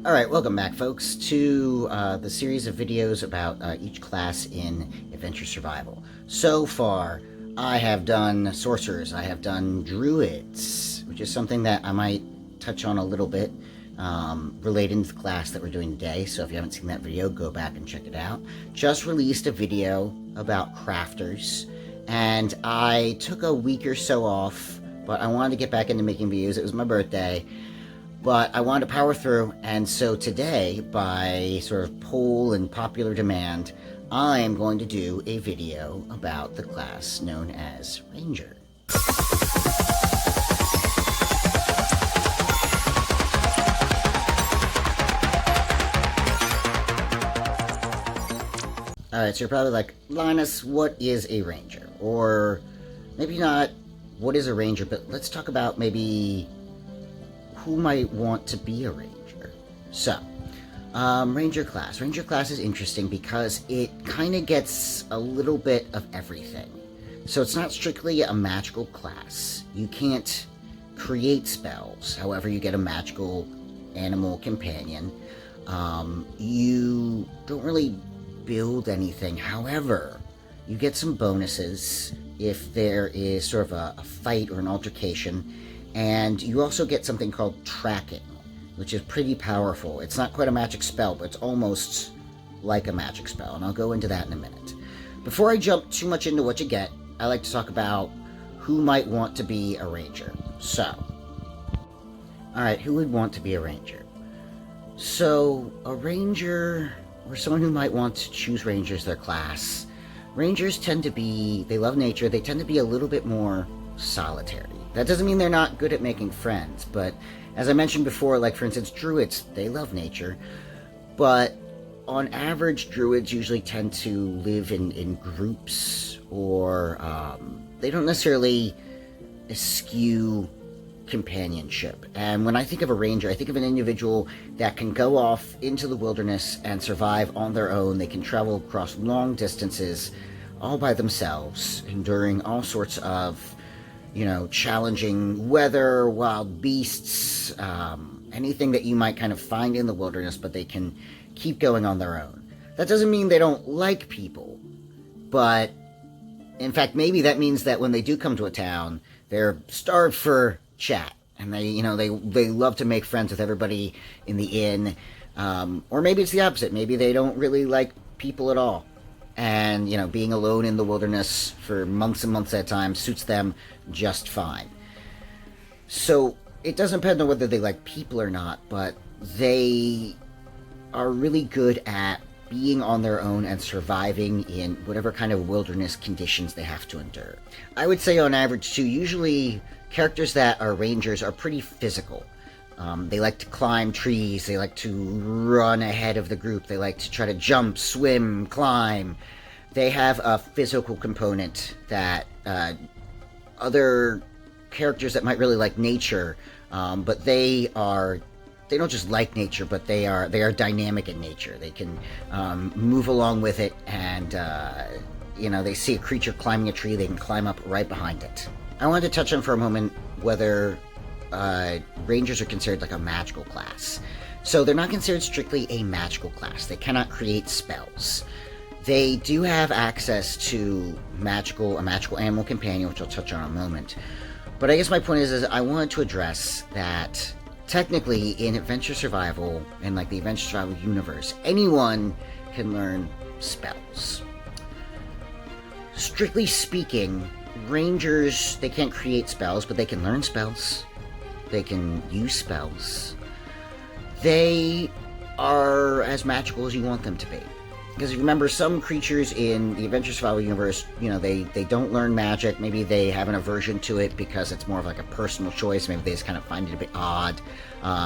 Alright, welcome back, folks, to the series of videos about each class in Adventure Survival. So far, I have done Sorcerers, I have done Druids, which is something that I might touch on a little bit relating to the class that we're doing today, so if you haven't seen that video, go back and check it out. Just released a video about Crafters, and I took a week or so off, but I wanted to get back into making videos. It was my birthday. But I wanted to power through, and so today, by sort of poll and popular demand, I am going to do a video about the class known as Ranger. Alright, so you're probably like, Linus, what is a Ranger? Or maybe not what is a Ranger, but let's talk about maybe who might want to be a ranger. So, ranger class. Ranger class is interesting because it kind of gets a little bit of everything. So it's not strictly a magical class. You can't create spells. However, you get a magical animal companion. You don't really build anything. However, you get some bonuses if there is sort of a fight or an altercation. And you also get something called tracking, which is pretty powerful. It's not quite a magic spell, but it's almost like a magic spell, and I'll go into that in a minute. Before I jump too much into what you get, I like to talk about who might want to be a ranger. So, alright, who would want to be a ranger? So, a ranger, or someone who might want to choose ranger as their class. Rangers tend to be, they love nature, they tend to be a little bit more solitary. That doesn't mean they're not good at making friends, but as I mentioned before, like for instance, druids, they love nature, but on average, druids usually tend to live in groups, or they don't necessarily eschew companionship. And when I think of a ranger, I think of an individual that can go off into the wilderness and survive on their own. They can travel across long distances all by themselves, enduring all sorts of challenging weather, wild beasts, anything that you might kind of find in the wilderness, but they can keep going on their own. That doesn't mean they don't like people, but in fact, maybe that means that when they do come to a town, they're starved for chat, and they love to make friends with everybody in the inn, or maybe it's the opposite. Maybe they don't really like people at all. And, being alone in the wilderness for months and months at a time suits them just fine. So, it doesn't depend on whether they like people or not, but they are really good at being on their own and surviving in whatever kind of wilderness conditions they have to endure. I would say on average, too, usually characters that are rangers are pretty physical. They like to climb trees, they like to run ahead of the group, they like to try to jump, swim, climb. They have a physical component that other characters that might really like nature, but they don't just like nature, but they are dynamic in nature. They can move along with it, and they see a creature climbing a tree, they can climb up right behind it. I wanted to touch on for a moment whether Rangers are considered like a magical class. So they're not considered strictly a magical class. They cannot create spells. They do have access to a magical animal companion, which I'll touch on in a moment. But I guess my point is I wanted to address that technically in Adventure Survival, and like the Adventure Survival universe, anyone can learn spells. Strictly speaking, Rangers, they can't create spells, but they can learn spells. They can use spells. They are as magical as you want them to be. Because if you remember, some creatures in the Adventure Survival universe, they don't learn magic. Maybe they have an aversion to it because it's more of like a personal choice. Maybe they just kind of find it a bit odd.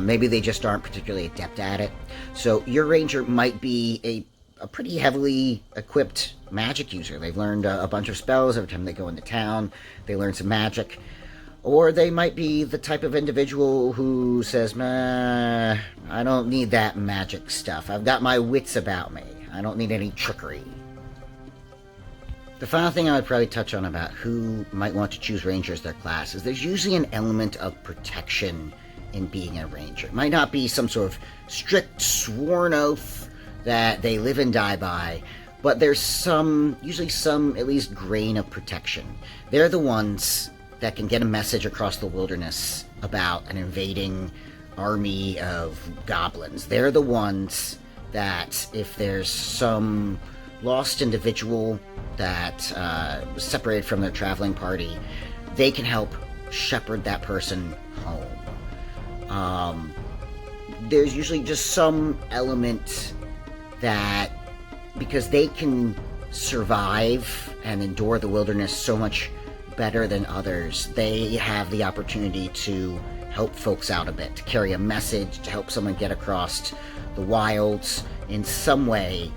Maybe they just aren't particularly adept at it. So your ranger might be a pretty heavily equipped magic user. They've learned a bunch of spells every time they go into town. They learn some magic. Or they might be the type of individual who says, I don't need that magic stuff. I've got my wits about me. I don't need any trickery. The final thing I would probably touch on about who might want to choose Ranger as their class is there's usually an element of protection in being a ranger. It might not be some sort of strict sworn oath that they live and die by, but there's usually some at least grain of protection. They're the ones that can get a message across the wilderness about an invading army of goblins. They're the ones that, if there's some lost individual that was separated from their traveling party, they can help shepherd that person home. There's usually just some element that, because they can survive and endure the wilderness so much better than others, they have the opportunity to help folks out a bit, to carry a message, to help someone get across the wilds in some way,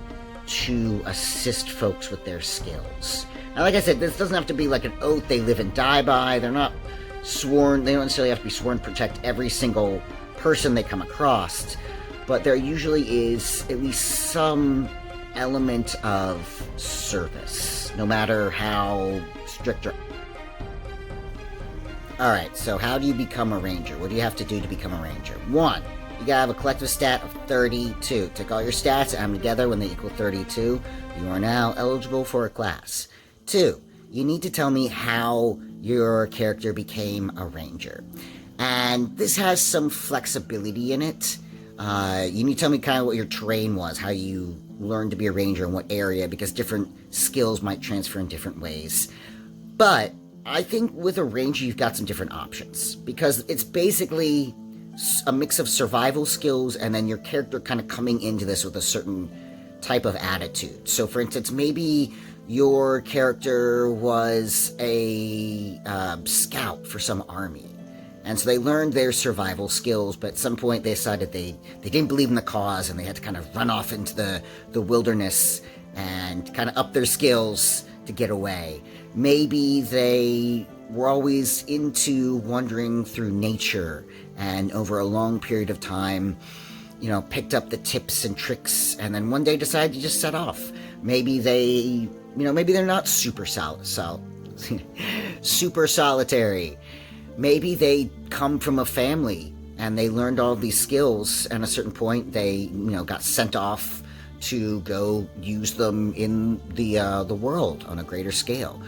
to assist folks with their skills. Now, like I said, this doesn't have to be like an oath they live and die by. They're not sworn, they don't necessarily have to be sworn to protect every single person they come across, but there usually is at least some element of service, no matter how strict or... Alright, so how do you become a ranger? What do you have to do to become a ranger? 1, you gotta have a collective stat of 32. Take all your stats, add them together. When they equal 32, you are now eligible for a class. 2, you need to tell me how your character became a ranger. And this has some flexibility in it. You need to tell me kind of what your terrain was, how you learned to be a ranger in what area, because different skills might transfer in different ways. But I think with a ranger, you've got some different options, because it's basically a mix of survival skills and then your character kind of coming into this with a certain type of attitude. So, for instance, maybe your character was a scout for some army, and so they learned their survival skills, but at some point they decided they didn't believe in the cause, and they had to kind of run off into the wilderness and kind of up their skills to get away. Maybe they were always into wandering through nature, and over a long period of time, picked up the tips and tricks, and then one day decided to just set off. Maybe maybe they're not super super solitary. Maybe they come from a family and they learned all these skills, and at a certain point they, got sent off to go use them in the world on a greater scale.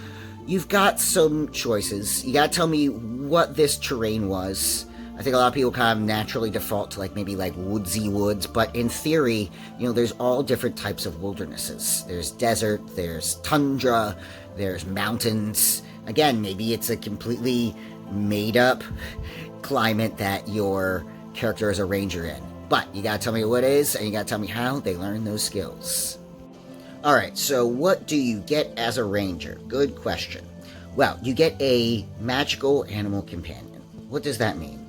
You've got some choices. You gotta tell me what this terrain was. I think a lot of people kind of naturally default to maybe woodsy woods, but in theory, there's all different types of wildernesses. There's desert, there's tundra, there's mountains. Again, maybe it's a completely made-up climate that your character is a ranger in. But you gotta tell me what it is, and you gotta tell me how they learn those skills. Alright, so what do you get as a ranger? Good question. Well, you get a magical animal companion. What does that mean?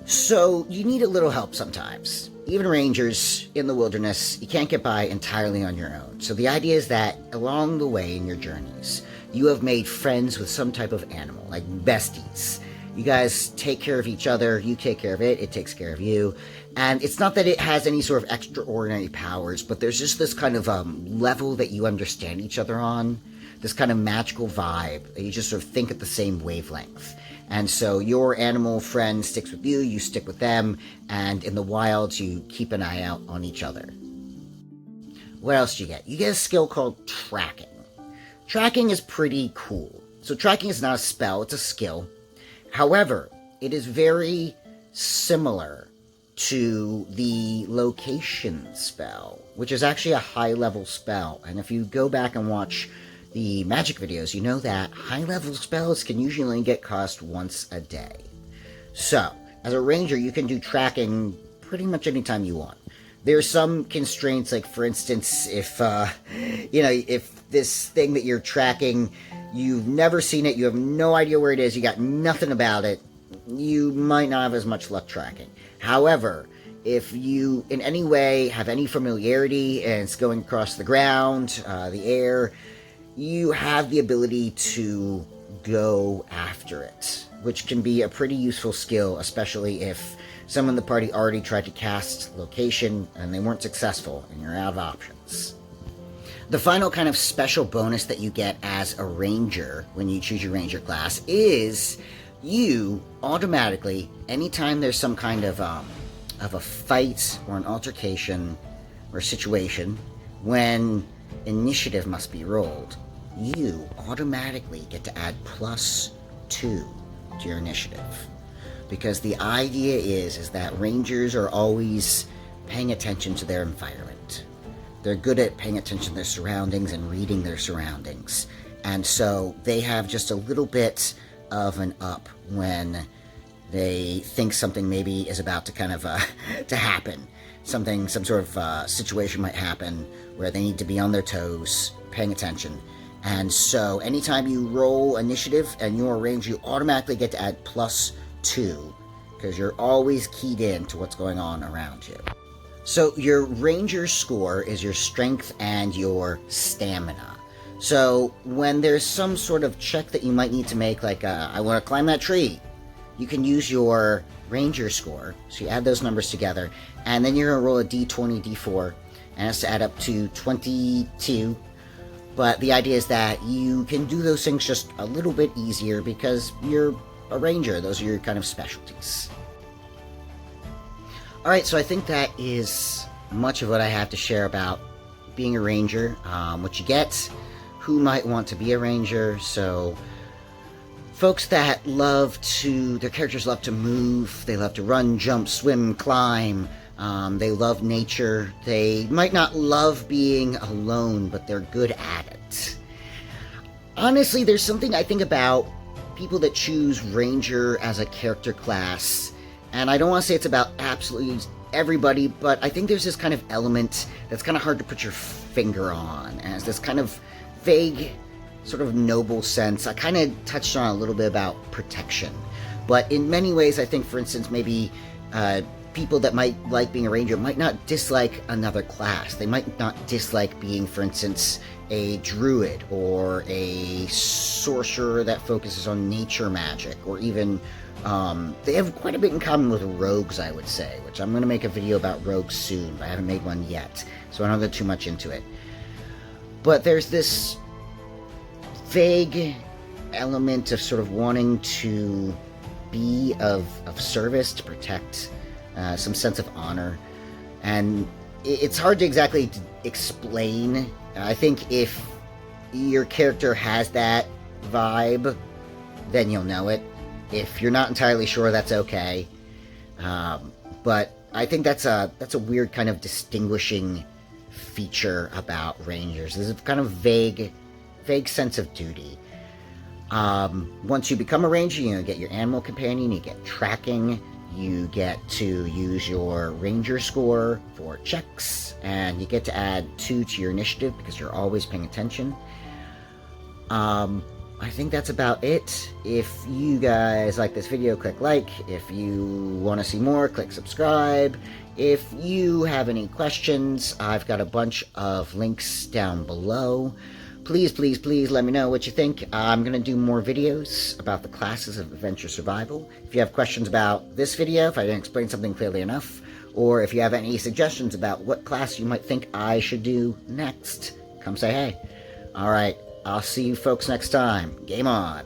So, you need a little help sometimes. Even rangers in the wilderness, you can't get by entirely on your own. So the idea is that along the way in your journeys, you have made friends with some type of animal, like besties. You guys take care of each other, you take care of it takes care of you. And it's not that it has any sort of extraordinary powers, but there's just this kind of level that you understand each other on, this kind of magical vibe that you just sort of think at the same wavelength. And so your animal friend sticks with you, you stick with them, and in the wilds you keep an eye out on each other. What else do you get? You get a skill called tracking. Tracking is pretty cool. So tracking is not a spell, it's a skill. However, it is very similar to the location spell, which is actually a high-level spell. And if you go back and watch the magic videos, you know that high-level spells can usually get cast once a day. So, as a ranger, you can do tracking pretty much anytime you want. There's some constraints, like for instance, if this thing that you're tracking, you've never seen it, you have no idea where it is, you got nothing about it, you might not have as much luck tracking. However, if you in any way have any familiarity and it's going across the ground, the air, you have the ability to go after it, which can be a pretty useful skill, especially if someone in the party already tried to cast location and they weren't successful and you're out of options. The final kind of special bonus that you get as a ranger when you choose your ranger class is you automatically, anytime there's some kind of a fight or an altercation or situation, when initiative must be rolled, you automatically get to add +2 to your initiative. Because the idea is that rangers are always paying attention to their environment. They're good at paying attention to their surroundings and reading their surroundings. And so they have just a little bit of an up when they think something maybe is about to kind of to happen. Some sort of situation might happen where they need to be on their toes, paying attention. And so anytime you roll initiative and you're a ranger, you automatically get to add +2 because you're always keyed in to what's going on around you. So your ranger score is your strength and your stamina. So when there's some sort of check that you might need to make, like I want to climb that tree, you can use your ranger score. So you add those numbers together, and then you're going to roll a d20, d4, and it has to add up to 22. But the idea is that you can do those things just a little bit easier because you're a ranger. Those are your kind of specialties. Alright, so I think that is much of what I have to share about being a ranger, what you get, who might want to be a ranger. So folks that their characters love to move, they love to run, jump, swim, climb, they love nature, they might not love being alone, but they're good at it. Honestly, there's something I think about people that choose ranger as a character class, and I don't want to say it's about absolutely everybody, but I think there's this kind of element that's kind of hard to put your finger on, as this kind of vague, sort of noble sense. I kind of touched on a little bit about protection, but in many ways, I think, for instance, maybe people that might like being a ranger might not dislike another class. They might not dislike being, for instance, a druid or a sorcerer that focuses on nature magic, or even they have quite a bit in common with rogues, I would say, which I'm going to make a video about rogues soon, but I haven't made one yet, so I don't go too much into it. But there's this vague element of sort of wanting to be of service, to protect, some sense of honor, and it's hard to exactly explain. I think if your character has that vibe, then you'll know it. If you're not entirely sure, that's okay. But I think that's a weird kind of distinguishing feature about rangers. There's a kind of vague sense of duty. Once you become a ranger, you get your animal companion, you get tracking, you get to use your ranger score for checks, and you get to add 2 to your initiative because you're always paying attention. I think that's about it. If you guys like this video, click like. If you want to see more, click subscribe. If you have any questions, I've got a bunch of links down below. Please, please, please let me know what you think. I'm going to do more videos about the classes of Adventure Survival. If you have questions about this video, if I didn't explain something clearly enough, or if you have any suggestions about what class you might think I should do next, come say hey. Alright, I'll see you folks next time. Game on!